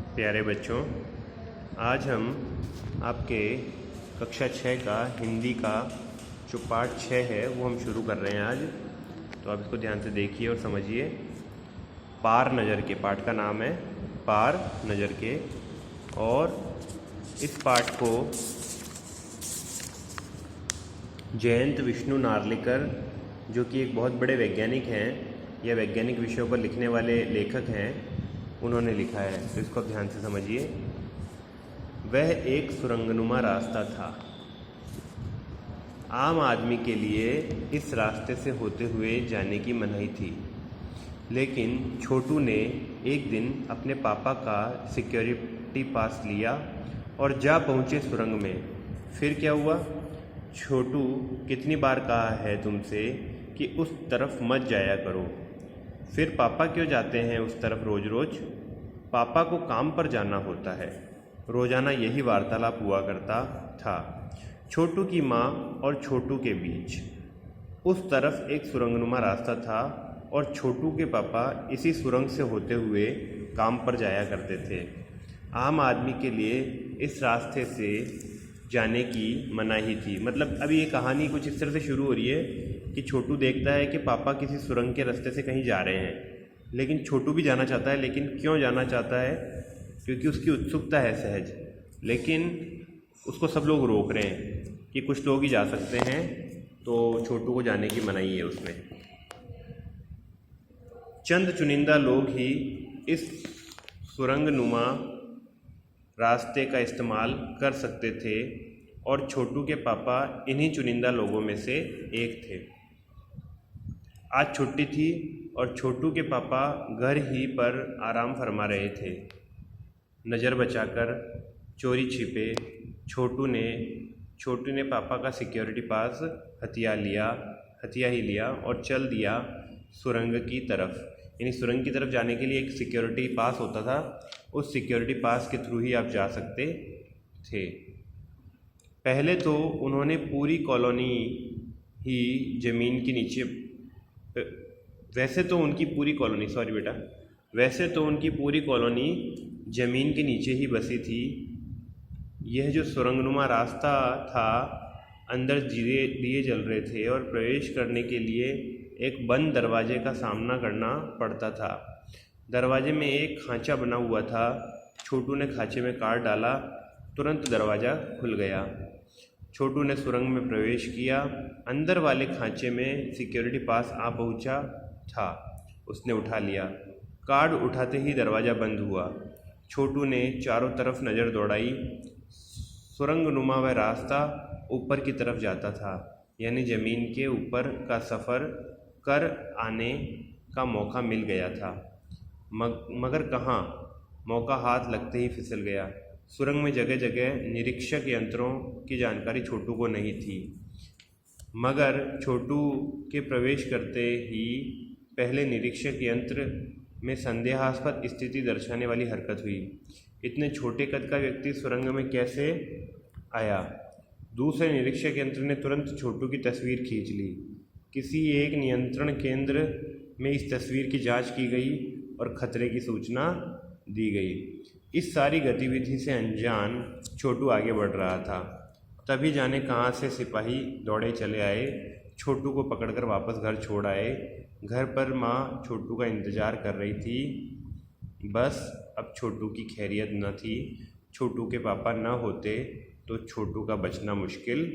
प्यारे बच्चों, आज हम आपके कक्षा 6 का हिंदी का जो पाठ 6 है वो हम शुरू कर रहे हैं आज। तो आप इसको ध्यान से देखिए और समझिए। पार नज़र के पाठ का नाम है पार नज़र के। और इस पाठ को जयंत विष्णु नार्लिकर, जो कि एक बहुत बड़े वैज्ञानिक हैं या वैज्ञानिक विषयों पर लिखने वाले लेखक हैं, उन्होंने लिखा है। तो इसको आप ध्यान से समझिए। वह एक सुरंगनुमा रास्ता था। आम आदमी के लिए इस रास्ते से होते हुए जाने की मनाही थी, लेकिन छोटू ने एक दिन अपने पापा का सिक्योरिटी पास लिया और जा पहुँचे सुरंग में। फिर क्या हुआ? छोटू, कितनी बार कहा है तुमसे कि उस तरफ मत जाया करो। फिर पापा क्यों जाते हैं उस तरफ रोज़ रोज़? पापा को काम पर जाना होता है। रोज़ाना यही वार्तालाप हुआ करता था छोटू की माँ और छोटू के बीच। उस तरफ एक सुरंगनुमा रास्ता था और छोटू के पापा इसी सुरंग से होते हुए काम पर जाया करते थे। आम आदमी के लिए इस रास्ते से जाने की मनाही थी। मतलब अभी ये कहानी कुछ इस तरह से शुरू हो रही है कि छोटू देखता है कि पापा किसी सुरंग के रास्ते से कहीं जा रहे हैं, लेकिन छोटू भी जाना चाहता है। लेकिन क्यों जाना चाहता है? क्योंकि उसकी उत्सुकता है सहज, लेकिन उसको सब लोग रोक रहे हैं कि कुछ लोग ही जा सकते हैं, तो छोटू को जाने की मनाही है उसमें। चंद चुनिंदा लोग ही इस सुरंगनुमा रास्ते का इस्तेमाल कर सकते थे और छोटू के पापा इन्हीं चुनिंदा लोगों में से एक थे। आज छुट्टी थी और छोटू के पापा घर ही पर आराम फरमा रहे थे। नज़र बचाकर चोरी छिपे छोटू ने पापा का सिक्योरिटी पास हथिया ही लिया और चल दिया सुरंग की तरफ। यानी सुरंग की तरफ जाने के लिए एक सिक्योरिटी पास होता था, उस सिक्योरिटी पास के थ्रू ही आप जा सकते थे। पहले तो उन्होंने पूरी कॉलोनी ही ज़मीन के नीचे वैसे तो उनकी पूरी कॉलोनी ज़मीन के नीचे ही बसी थी। यह जो सुरंगनुमा रास्ता था, अंदर दिए जल रहे थे और प्रवेश करने के लिए एक बंद दरवाजे का सामना करना पड़ता था। दरवाजे में एक खांचा बना हुआ था। छोटू ने खांचे में कार्ड डाला, तुरंत दरवाज़ा खुल गया। छोटू ने सुरंग में प्रवेश किया। अंदर वाले खांचे में सिक्योरिटी पास आ पहुंचा था। उसने उठा लिया। कार्ड उठाते ही दरवाज़ा बंद हुआ। छोटू ने चारों तरफ नज़र दौड़ाई। सुरंगनुमा वह रास्ता ऊपर की तरफ जाता था, यानी ज़मीन के ऊपर का सफ़र कर आने का मौका मिल गया था। मगर कहाँ? मौका हाथ लगते ही फिसल गया। सुरंग में जगह जगह निरीक्षक यंत्रों की जानकारी छोटू को नहीं थी, मगर छोटू के प्रवेश करते ही पहले निरीक्षक यंत्र में संदेहास्पद स्थिति दर्शाने वाली हरकत हुई। इतने छोटे कद का व्यक्ति सुरंग में कैसे आया? दूसरे निरीक्षक यंत्र ने तुरंत छोटू की तस्वीर खींच ली। किसी एक नियंत्रण केंद्र में इस तस्वीर की जांच की गई और खतरे की सूचना दी गई। इस सारी गतिविधि से अनजान छोटू आगे बढ़ रहा था। तभी जाने कहाँ से सिपाही दौड़े चले आए, छोटू को पकड़कर वापस घर छोड़ आए। घर पर माँ छोटू का इंतज़ार कर रही थी। बस अब छोटू की खैरियत न थी। छोटू के पापा न होते तो छोटू का बचना मुश्किल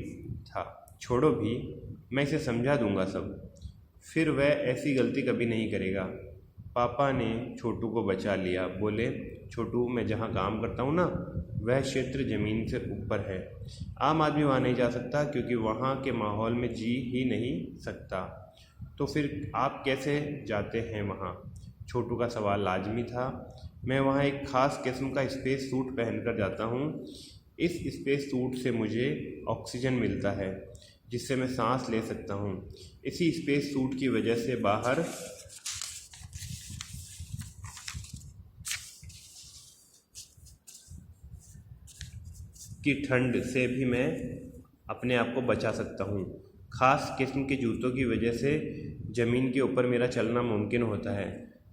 था। छोड़ो भी, मैं इसे समझा दूंगा सब, फिर वह ऐसी गलती कभी नहीं करेगा। पापा ने छोटू को बचा लिया। बोले, छोटू, मैं जहाँ काम करता हूँ ना, वह क्षेत्र ज़मीन से ऊपर है। आम आदमी वहाँ नहीं जा सकता, क्योंकि वहाँ के माहौल में जी ही नहीं सकता। तो फिर आप कैसे जाते हैं वहाँ? छोटू का सवाल लाजमी था। मैं वहाँ एक ख़ास किस्म का स्पेस सूट पहनकर जाता हूँ। इस स्पेस सूट से मुझे ऑक्सीजन मिलता है, जिससे मैं सांस ले सकता हूँ। इसी स्पेस सूट की वजह से बाहर की ठंड से भी मैं अपने आप को बचा सकता हूँ। ख़ास किस्म के जूतों की वजह से ज़मीन के ऊपर मेरा चलना मुमकिन होता है।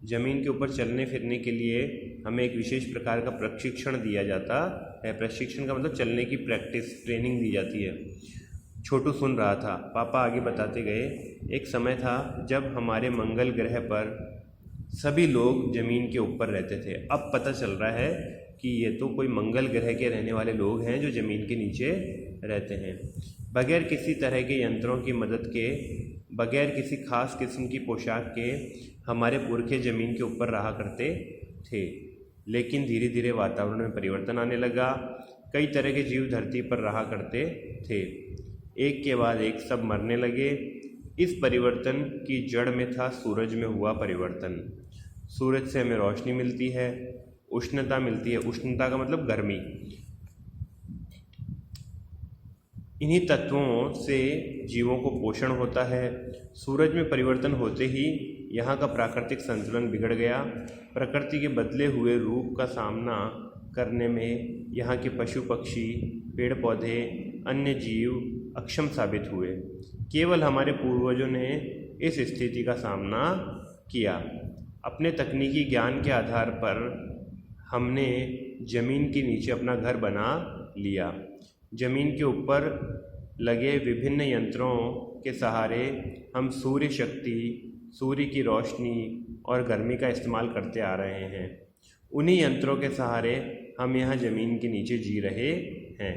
ज़मीन के ऊपर चलने फिरने के लिए हमें एक विशेष प्रकार का प्रशिक्षण दिया जाता है। प्रशिक्षण का मतलब चलने की प्रैक्टिस, ट्रेनिंग दी जाती है। छोटू सुन रहा था। पापा आगे बताते गए, एक समय था जब हमारे मंगल ग्रह पर सभी लोग ज़मीन के ऊपर रहते थे। अब पता चल रहा है कि ये तो कोई मंगल ग्रह के रहने वाले लोग हैं जो ज़मीन के नीचे रहते हैं। बगैर किसी तरह के यंत्रों की मदद के, बगैर किसी खास किस्म की पोशाक के हमारे पुरखे ज़मीन के ऊपर रहा करते थे। लेकिन धीरे धीरे वातावरण में परिवर्तन आने लगा। कई तरह के जीव धरती पर रहा करते थे। एक के बाद एक सब मरने लगे। इस परिवर्तन की जड़ में था सूरज में हुआ परिवर्तन। सूरज से हमें रोशनी मिलती है, उष्णता मिलती है। उष्णता का मतलब गर्मी। इन्हीं तत्वों से जीवों को पोषण होता है। सूरज में परिवर्तन होते ही यहाँ का प्राकृतिक संतुलन बिगड़ गया। प्रकृति के बदले हुए रूप का सामना करने में यहाँ के पशु पक्षी, पेड़ पौधे, अन्य जीव अक्षम साबित हुए। केवल हमारे पूर्वजों ने इस स्थिति का सामना किया। अपने तकनीकी ज्ञान के आधार पर हमने ज़मीन के नीचे अपना घर बना लिया। ज़मीन के ऊपर लगे विभिन्न यंत्रों के सहारे हम सूर्य शक्ति, सूर्य की रोशनी और गर्मी का इस्तेमाल करते आ रहे हैं। उन्हीं यंत्रों के सहारे हम यहाँ ज़मीन के नीचे जी रहे हैं।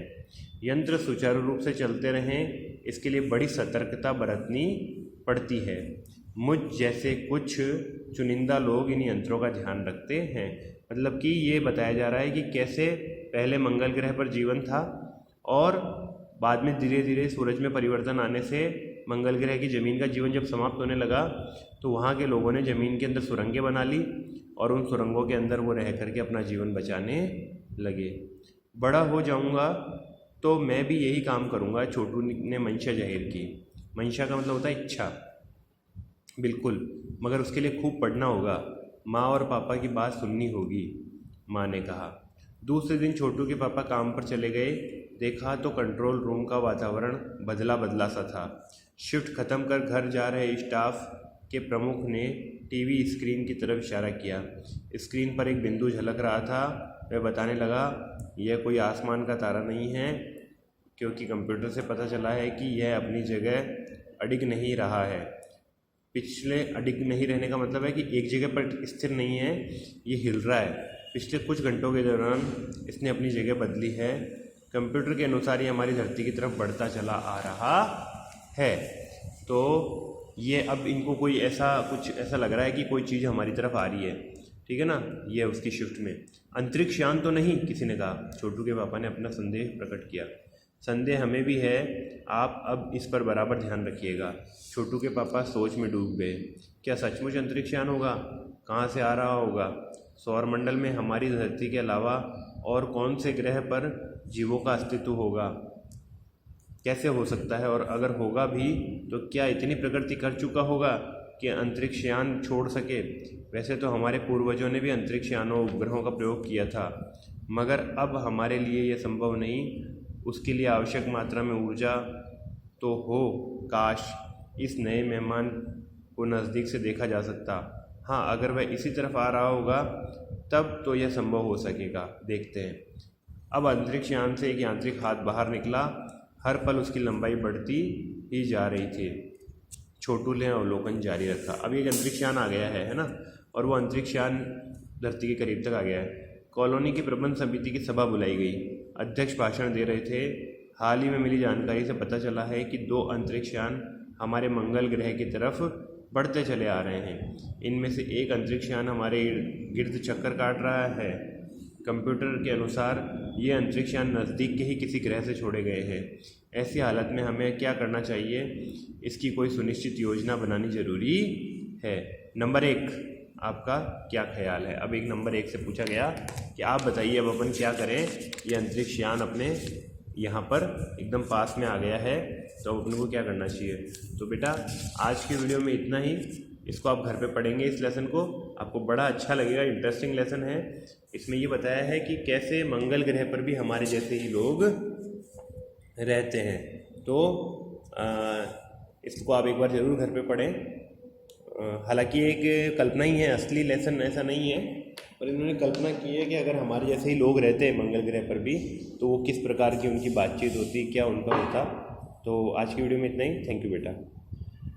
यंत्र सुचारू रूप से चलते रहें, इसके लिए बड़ी सतर्कता बरतनी पड़ती है। मुझ जैसे कुछ चुनिंदा लोग इन यंत्रों का ध्यान रखते हैं। मतलब कि ये बताया जा रहा है कि कैसे पहले मंगल ग्रह पर जीवन था और बाद में धीरे धीरे सूरज में परिवर्तन आने से मंगल ग्रह की ज़मीन का जीवन जब समाप्त होने लगा तो वहाँ के लोगों ने ज़मीन के अंदर सुरंगें बना ली और उन सुरंगों के अंदर वो रह करके अपना जीवन बचाने लगे। बड़ा हो जाऊँगा तो मैं भी यही काम करूँगा, छोटू ने मंशा जाहिर की। मंशा का मतलब होता है इच्छा। बिल्कुल, मगर उसके लिए खूब पढ़ना होगा, माँ और पापा की बात सुननी होगी, माँ ने कहा। दूसरे दिन छोटू के पापा काम पर चले गए। देखा तो कंट्रोल रूम का वातावरण बदला बदला सा था। शिफ्ट ख़त्म कर घर जा रहे स्टाफ के प्रमुख ने टीवी स्क्रीन की तरफ इशारा किया। स्क्रीन पर एक बिंदु झलक रहा था। वह बताने लगा, यह कोई आसमान का तारा नहीं है, क्योंकि कंप्यूटर से पता चला है कि यह अपनी जगह अडिग नहीं रहा है। पिछले अडिग नहीं रहने का मतलब है कि एक जगह पर स्थिर नहीं है, ये हिल रहा है। पिछले कुछ घंटों के दौरान इसने अपनी जगह बदली है। कंप्यूटर के अनुसार ये हमारी धरती की तरफ बढ़ता चला आ रहा है। तो ये अब इनको कोई कुछ ऐसा लग रहा है कि कोई चीज़ हमारी तरफ आ रही है, ठीक है ना। ये उसकी शिफ्ट में अंतरिक्ष यान तो नहीं, किसी ने कहा। छोटू के पापा ने अपना संदेह प्रकट किया। संदेह हमें भी है, आप अब इस पर बराबर ध्यान रखिएगा। छोटू के पापा सोच में डूब गए। क्या सचमुच अंतरिक्ष यान होगा? कहाँ से आ रहा होगा? सौरमंडल में हमारी धरती के अलावा और कौन से ग्रह पर जीवों का अस्तित्व होगा? कैसे हो सकता है? और अगर होगा भी तो क्या इतनी प्रगति कर चुका होगा कि अंतरिक्ष यान छोड़ सके? वैसे तो हमारे पूर्वजों ने भी अंतरिक्ष यानों उपग्रहों का प्रयोग किया था, मगर अब हमारे लिए यह संभव नहीं। उसके लिए आवश्यक मात्रा में ऊर्जा तो हो। काश इस नए मेहमान को नज़दीक से देखा जा सकता। हाँ, अगर वह इसी तरफ आ रहा होगा तब तो यह संभव हो सकेगा। देखते हैं। अब अंतरिक्ष यान से एक यांत्रिक हाथ बाहर निकला। हर पल उसकी लंबाई बढ़ती ही जा रही थी। छोटू ने अवलोकन जारी रखा। अब एक अंतरिक्ष यान आ गया है ना, और वो अंतरिक्ष यान धरती के करीब तक आ गया है। कॉलोनी की प्रबंध समिति की सभा बुलाई गई। अध्यक्ष भाषण दे रहे थे। हाल ही में मिली जानकारी से पता चला है कि 2 अंतरिक्ष यान हमारे मंगल ग्रह की तरफ बढ़ते चले आ रहे हैं। इनमें से एक अंतरिक्ष यान हमारे गिर्द चक्कर काट रहा है। कंप्यूटर के अनुसार ये अंतरिक्ष यान नज़दीक के ही किसी ग्रह से छोड़े गए हैं। ऐसी हालत में हमें क्या करना चाहिए, इसकी कोई सुनिश्चित योजना बनानी ज़रूरी है। नंबर 1, आपका क्या ख्याल है? अब एक नंबर 1 से पूछा गया कि आप बताइए अब अपन क्या करें। ये अंतरिक्ष यान अपने यहाँ पर एकदम पास में आ गया है, तो अब अपन को क्या करना चाहिए। तो बेटा आज की वीडियो में इतना ही। इसको आप घर पे पढ़ेंगे, इस लेसन को आपको बड़ा अच्छा लगेगा। इंटरेस्टिंग लेसन है। इसमें ये बताया है कि कैसे मंगल ग्रह पर भी हमारे जैसे ही लोग रहते हैं। तो इसको आप एक बार ज़रूर घर पे पढ़ें। हालांकि एक कल्पना ही है, असली लेसन ऐसा नहीं है। और इन्होंने कल्पना की है कि अगर हमारे जैसे ही लोग रहते हैं मंगल ग्रह पर भी तो वो किस प्रकार की उनकी बातचीत होती, क्या उनका होता। तो आज की वीडियो में इतना ही। थैंक यू बेटा।